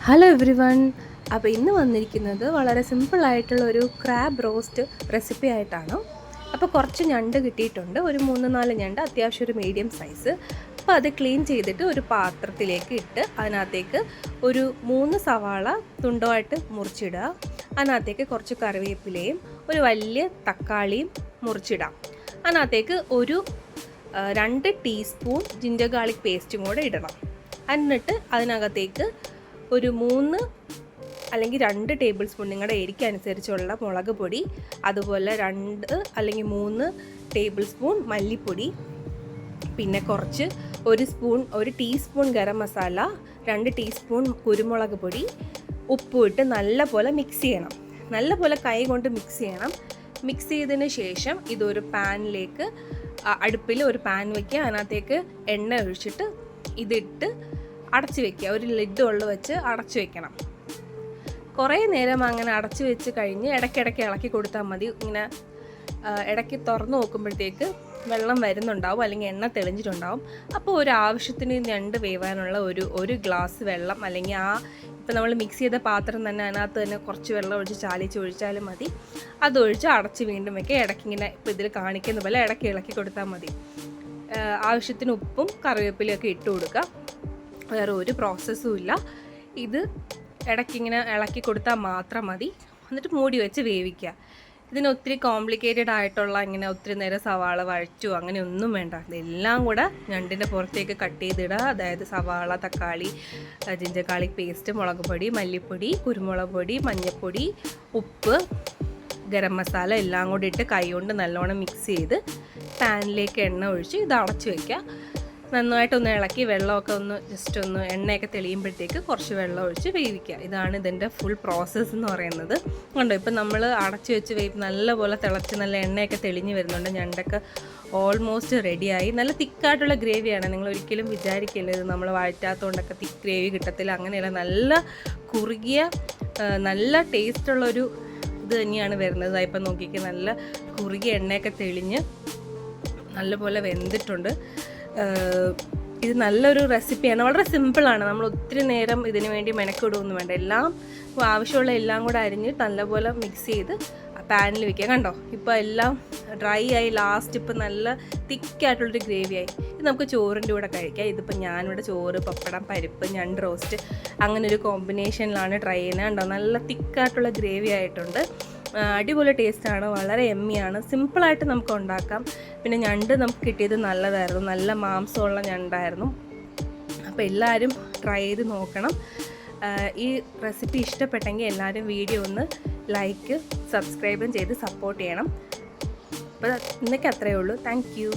Hello every one. അപ്പോൾ ഇന്ന് വന്നിരിക്കുന്നത് വളരെ സിമ്പിളായിട്ടുള്ളൊരു ക്രാബ് റോസ്റ്റ് റെസിപ്പി ആയിട്ടാണ്. അപ്പോൾ കുറച്ച് ഞണ്ട് കിട്ടിയിട്ടുണ്ട്, ഒരു 3-4 ഞണ്ട്, അത്യാവശ്യം ഒരു മീഡിയം സൈസ്. അപ്പോൾ അത് ക്ലീൻ ചെയ്തിട്ട് ഒരു പാത്രത്തിലേക്ക് ഇട്ട് അതിനകത്തേക്ക് ഒരു 3 സവാള തുണ്ടമായിട്ട് മുറിച്ചിടുക. അതിനകത്തേക്ക് കുറച്ച് കറിവേപ്പിലയും ഒരു വലിയ തക്കാളിയും മുറിച്ചിടാം. അതിനകത്തേക്ക് ഒരു 2 ടീസ്പൂൺ ജിഞ്ചർ ഗാർലിക് പേസ്റ്റും കൂടെ ഇടണം. എന്നിട്ട് അതിനകത്തേക്ക് ഒരു 3 അല്ലെങ്കിൽ 2 ടേബിൾ സ്പൂൺ നിങ്ങളുടെ എരിക്ക് അനുസരിച്ചുള്ള മുളക് പൊടി, അതുപോലെ 2 അല്ലെങ്കിൽ 3 ടേബിൾ സ്പൂൺ മല്ലിപ്പൊടി, പിന്നെ കുറച്ച് ഒരു ടീസ്പൂൺ ഗരം മസാല, 2 ടീസ്പൂൺ കുരുമുളക് പൊടി, ഉപ്പും ഇട്ട് നല്ലപോലെ മിക്സ് ചെയ്യണം. നല്ലപോലെ കൈ കൊണ്ട് മിക്സ് ചെയ്യണം. മിക്സ് ചെയ്തതിന് ശേഷം ഇതൊരു പാനിലേക്ക്, അടുപ്പിൽ ഒരു പാൻ വയ്ക്കുക. അതിനകത്തേക്ക് എണ്ണ ഒഴിച്ചിട്ട് ഇതിട്ട് അടച്ചു വെക്കുക. ഒരു ലിഡ് വെച്ച് അടച്ചു വെക്കണം. കുറേ നേരം അങ്ങനെ അടച്ചു വെച്ച് കഴിഞ്ഞ് ഇടയ്ക്കിടയ്ക്ക് ഇളക്കി കൊടുത്താൽ മതി. ഇങ്ങനെ ഇടയ്ക്ക് തുറന്ന് നോക്കുമ്പോഴത്തേക്ക് വെള്ളം വരുന്നുണ്ടാവും, അല്ലെങ്കിൽ എണ്ണ തെളിഞ്ഞിട്ടുണ്ടാവും. അപ്പോൾ ഒരു ആവശ്യത്തിന് ഞണ്ട് വേവാനുള്ള ഒരു ഗ്ലാസ് വെള്ളം, അല്ലെങ്കിൽ ഇപ്പോൾ നമ്മൾ മിക്സ് ചെയ്ത പാത്രം തന്നെ അതിനകത്ത് തന്നെ കുറച്ച് വെള്ളം ഒഴിച്ച് ഒഴിച്ചാലും മതി. അതൊഴിച്ച് അടച്ച് വീണ്ടും വയ്ക്കുക. ഇടയ്ക്കിങ്ങനെ ഇപ്പോൾ ഇതിൽ കാണിക്കുന്ന പോലെ ഇടയ്ക്ക് ഇളക്കി കൊടുത്താൽ മതി. ആവശ്യത്തിന് ഉപ്പും കറിവേപ്പിലയൊക്കെ ഇട്ട് കൊടുക്കുക. വേറെ ഒരു പ്രോസസ്സും ഇല്ല. ഇത് ഇടയ്ക്കിങ്ങനെ ഇളക്കി കൊടുത്താൽ മാത്രം മതി. എന്നിട്ട് മൂടി വെച്ച് വേവിക്കുക. ഇതിന് ഒത്തിരി കോംപ്ലിക്കേറ്റഡ് ആയിട്ടുള്ള ഇങ്ങനെ ഒത്തിരി നേരം സവാള വഴറ്റുമോ അങ്ങനെ ഒന്നും വേണ്ട. ഇതെല്ലാം കൂടെ ഞണ്ടിൻ്റെ പുറത്തേക്ക് കട്ട് ചെയ്തിടുക. അതായത് സവാള, തക്കാളി, ജിഞ്ചർ ഗാർലിക് പേസ്റ്റ്, മുളക് പൊടി, മല്ലിപ്പൊടി, കുരുമുളക് പൊടി, മഞ്ഞൾപ്പൊടി, ഉപ്പ്, ഗരം മസാല എല്ലാം കൂടി ഇട്ട് കൈ കൊണ്ട് നല്ലോണം മിക്സ് ചെയ്ത് പാനിലേക്ക് എണ്ണ ഒഴിച്ച് ഇത് അടച്ച് വയ്ക്കുക. നന്നായിട്ടൊന്ന് ഇളക്കി വെള്ളമൊക്കെ ജസ്റ്റ് ഒന്ന് എണ്ണയൊക്കെ തെളിയുമ്പോഴത്തേക്ക് കുറച്ച് വെള്ളം ഒഴിച്ച് വേവിക്കുക. ഇതാണ് ഇതിൻ്റെ ഫുൾ പ്രോസസ്സ് എന്ന് പറയുന്നത്. കണ്ടോ, ഇപ്പം നമ്മൾ അടച്ച് വെച്ച് നല്ലപോലെ തിളച്ച് നല്ല എണ്ണയൊക്കെ തെളിഞ്ഞ് വരുന്നുണ്ട്. ഞണ്ടൊക്കെ ഓൾമോസ്റ്റ് റെഡിയായി. നല്ല തിക്കായിട്ടുള്ള ഗ്രേവിയാണ്. നിങ്ങൾ ഒരിക്കലും വിചാരിക്കില്ല ഇത് നമ്മൾ വഴറ്റാത്തതുകൊണ്ടൊക്കെ തിക്ക് ഗ്രേവി കിട്ടത്തില്ല. അങ്ങനെയല്ല, നല്ല കുറുകിയ നല്ല ടേസ്റ്റുള്ളൊരു ഇത് തന്നെയാണ് വരുന്നത്. ഇപ്പം നോക്കിക്കുക, നല്ല കുറുകിയ എണ്ണയൊക്കെ തെളിഞ്ഞ് നല്ലപോലെ വെന്തിട്ടുണ്ട്. ഇത് നല്ലൊരു റെസിപ്പിയാണ്. വളരെ സിമ്പിളാണ്. നമ്മൾ ഒത്തിരി നേരം ഇതിന് വേണ്ടി മെനക്കിടുകയൊന്നും വേണ്ട. എല്ലാം ആവശ്യമുള്ള എല്ലാം കൂടെ അരിഞ്ഞ് നല്ലപോലെ മിക്സ് ചെയ്ത് പാനിൽ വെക്കുക. കണ്ടോ, ഇപ്പോൾ എല്ലാം ഡ്രൈ ആയി. ലാസ്റ്റ് ഇപ്പോൾ നല്ല തിക്കായിട്ടുള്ളൊരു ഗ്രേവി ആയി. ഇത് നമുക്ക് ചോറിൻ്റെ കൂടെ കഴിക്കാം. ഇതിപ്പോൾ ഞാനിവിടെ ചോറ്, പപ്പടം, പരിപ്പ്, ഞണ്ട് റോസ്റ്റ് അങ്ങനെ ഒരു കോമ്പിനേഷനിലാണ് ട്രൈ ചെയ്യുന്നത്. കണ്ടോ, നല്ല തിക്കായിട്ടുള്ള ഗ്രേവി ആയിട്ടുണ്ട്. അടിപൊളി ടേസ്റ്റാണ്, വളരെ എമ്മിയാണ്. സിമ്പിളായിട്ട് നമുക്ക് ഉണ്ടാക്കാം. പിന്നെ ഞണ്ട് നമുക്ക് കിട്ടിയത് നല്ലതായിരുന്നു, നല്ല മാംസമുള്ള ഞണ്ടായിരുന്നു. അപ്പോൾ എല്ലാവരും ട്രൈ ചെയ്ത് നോക്കണം. ഈ റെസിപ്പി ഇഷ്ടപ്പെട്ടെങ്കിൽ എല്ലാവരും വീഡിയോ ഒന്ന് ലൈക്ക്, സബ്സ്ക്രൈബും ചെയ്ത് സപ്പോർട്ട് ചെയ്യണം. അപ്പോൾ ഇന്നൊക്കെ അത്രയേ ഉള്ളൂ. Thank you.